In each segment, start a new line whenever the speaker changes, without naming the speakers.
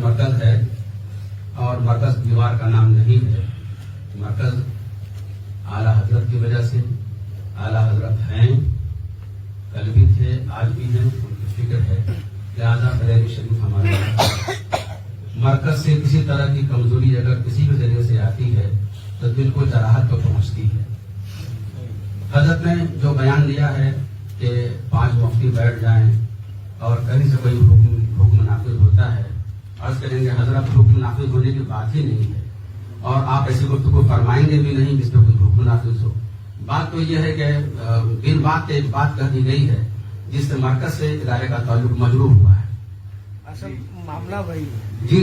मरकज है और मरकज दीवार का नाम नहीं है। मरकज आला हजरत की वजह से आला हजरत हैं, कल भी थे, आज भी हैं, उनकी फिक्र है। लिहाजा बरेली शरीफ हमारे मरकज से किसी तरह की कमजोरी अगर किसी भी जरिए से आती है तो दिल को जराहत तो पहुंचती है। हजरत ने जो बयान दिया है कि 5 मुफ्ती बैठ जाएं और कहीं से कोई हुक्म नाफिज होता है, अर्ज करेंगे हजरत हुक्म नाफिज होने की बात ही नहीं है और आप ऐसी गुफ्तगू फरमाएंगे भी नहीं जिसमें कोई हुक्म नाफिज हो। बात तो यह है कि बिन बात एक बात कह दी गई है जिससे मरकज से इदारे का ताल्लुक मजरूह हुआ है।
असल मामला वही है।
जी,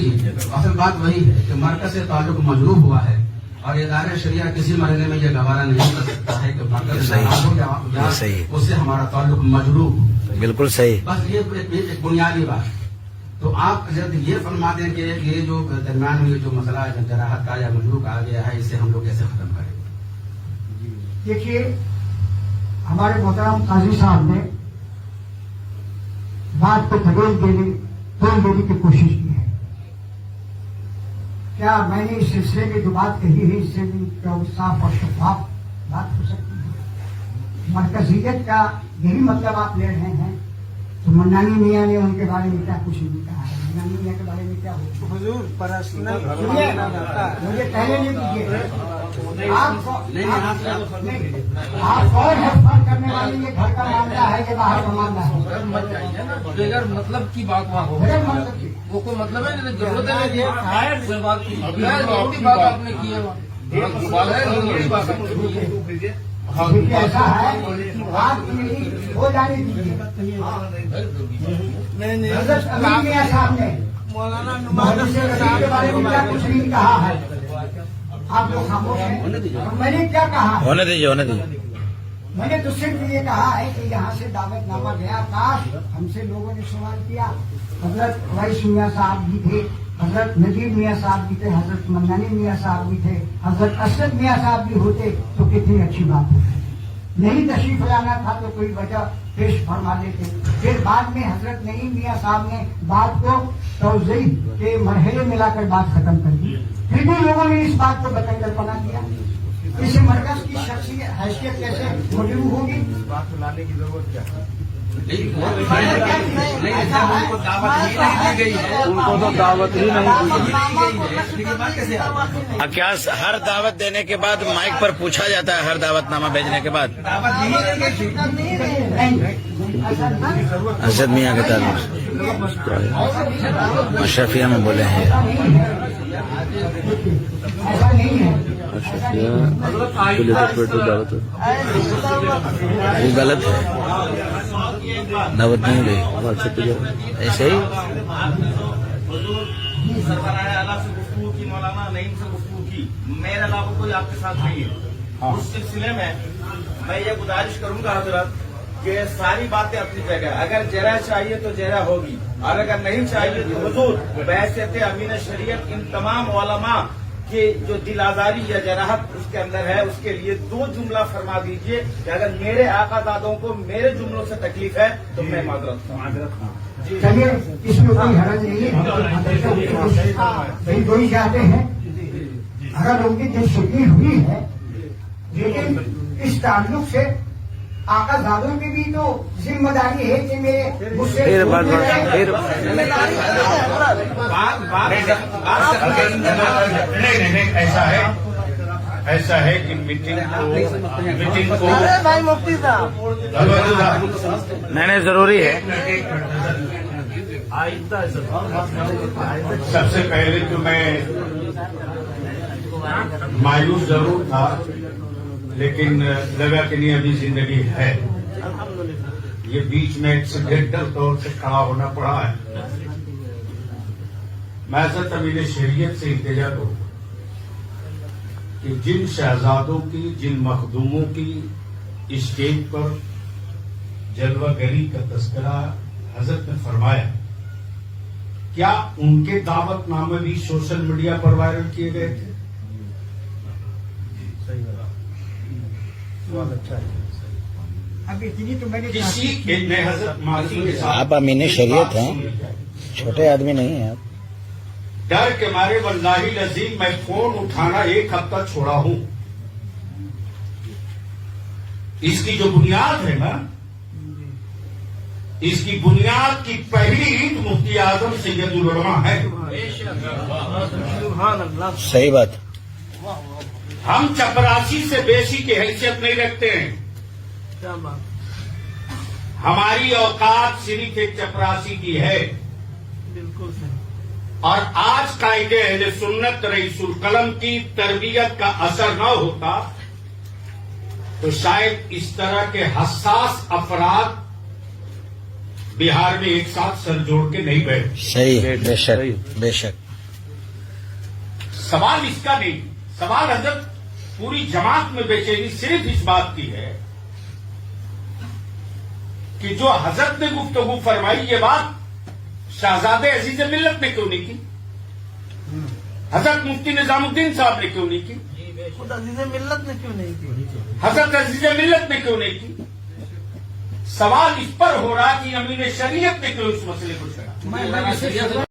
असल बात वही है कि मरकज से ताल्लुक मजरूह हुआ है और इदारे शरिया किसी मरहले में यह गवारा नहीं कर सकता है कि मरकज हो या उससे हमारा ताल्लुक मजरूह।
बिल्कुल सही।
बस ये एक बुनियादी बात। तो आप जब ये फरमा दें कि ये जो दरमियान में जो मसला जराहत का या मजरूह का आ गया है, इसे हम लोग कैसे खत्म करें?
देखिए, हमारे मोहतरम काजी साहब ने बात को तोड़ देने की कोशिश की है। क्या मैंने इस सिलसिले में जो बात कही है इससे भी साफ और शफाफ बात हो सकती है? मरकजियत का यही मतलब आप ले रहे हैं तो मन्नानी मियाँ ने उनके बारे में क्या कुछ नहीं कहा है? मन्नानी मियाँ के बारे में क्या हुजूर पर्सनल मुझे कहने नहीं दीजिए। आप कौन है फर्क करने वाले? ये घर का मामला है कि बाहर का मामला है?
बगैर मतलब की बात वहाँ हो, वो कोई मतलब है नहीं, जरूरत है नहीं बात की, बात आपने की है,
ऐसा है बात हो जाने दीजिए। हज़रत अमीर मियां साहब ने मौलाना के बारे में क्या कुछ नहीं कहा है? आप लोग खामोश हैं। मैंने क्या कहा?
होने दीजिए।
मैंने तो सिर्फ ये कहा है कि यहाँ से दावतनामा गया। काश हमसे लोगों ने सवाल किया, हजरत वैस मियाँ साहब भी थे, हजरत नजीर मियाँ साहब भी थे, हजरत मन्नानी मियाँ साहब भी थे, हजरत असद मियाँ साहब भी होते तो कितनी अच्छी बात होती। नहीं तशरीफ लाना था तो कोई वजह पेश फरमा देते। फिर बाद में हजरत नईम मियाँ साहब ने बात को तोज़ीह के मरहले में लाकर बात खत्म कर दी। फिर भी लोगों ने इस बात को बतंगरपना किया। इसे मरकज की शख्सियत हैसियत कैसे मौजूद होगी? बात को लाने की जरूरत क्या है?
उनको तो दावत ही नहीं दी। क्या हर दावत देने के बाद माइक पर पूछा जाता है? हर दावतनामा भेजने के बाद असद मियाँ के ताल्लुक अशरफिया में बोले हैं।
ऐसा नहीं है।
वो गलत है, दावत नहीं गई ऐसे ही।
मौलाना नईम से गुफ्तगू की, मेरे अलावा कोई आपके साथ नहीं है। उस सिलसिले में मैं ये गुजारिश करूंगा हजरत कि सारी बातें अपनी जगह, अगर जरा चाहिए तो जरा होगी और अगर नहीं चाहिए तो हुजूर बहसियत अमीन शरीयत इन तमाम उलमा कि जो दिल आजारी या जराहत उसके अंदर है उसके लिए 2 जुमला फरमा दीजिए कि अगर मेरे आका दादों को मेरे जुमलों से तकलीफ है तो मैं माजरत
चलिए, इसमें कोई हरज नहीं है। दो ही चाहते हैं अगर उनकी दिलशुद्धि हुई है, लेकिन इस ताल्लुक से आका दादों की भी तो जिम्मेदारी है कि मेरे मुझसे
नहीं ऐसा है कि मीटिंग को
भाई मुफ्ती साहब
नहीं जरूरी है।
सबसे पहले तो मैं मायूस जरूर था, लेकिन लगा कि नहीं अभी जिंदगी है। ये बीच में एक्सीडेंटल तौर से खड़ा होना पड़ा है। मैं हज़रत अमीर शरीयत से इल्तिजा करूं कि जिन शहजादों की, जिन मखदूमों की स्टेज पर जलवागरी का तस्करा हजरत ने फरमाया, क्या उनके दावतनामे भी सोशल मीडिया पर वायरल किए गए थे?
अब इतनी तो मैंने
किसी हजरत मासी के साथ
आप अमीन शरीयत हैं, छोटे आदमी नहीं हैं आप।
डर के मारे वल्लाही लजीम मैं फोन उठाना 1 हफ्ता छोड़ा हूं। इसकी जो बुनियाद है ना, इसकी बुनियाद की पहली ईंट मुफ्ती आजम सैयदुल उलमा है।
सही बात।
हम चपरासी से बेशी की हैसियत नहीं रखते हैं। हमारी औकात सिर्फ एक चपरासी की है। और आज कायदे अहले सुन्नत रईसुल कलम की तरबियत का असर न होता तो शायद इस तरह के हसास अफराद बिहार में एक साथ सर जोड़ के नहीं बैठे।
सही है, बेशक बेशक।
सवाल इसका नहीं, सवाल हजरत पूरी जमात में बेचैनी सिर्फ इस बात की है कि जो हजरत ने गुफ्तगू फरमाई, ये बात शहजादे अजीज मिल्लत ने क्यों नहीं की, हजरत मुफ्ती निजामुद्दीन साहब ने क्यों नहीं की,
खुद अजीज मिल्लत ने क्यों नहीं की,
हजरत अजीज मिल्लत ने क्यों नहीं की। सवाल इस पर हो रहा कि अमीर शरीयत ने क्यों इस मसले को छेड़ा।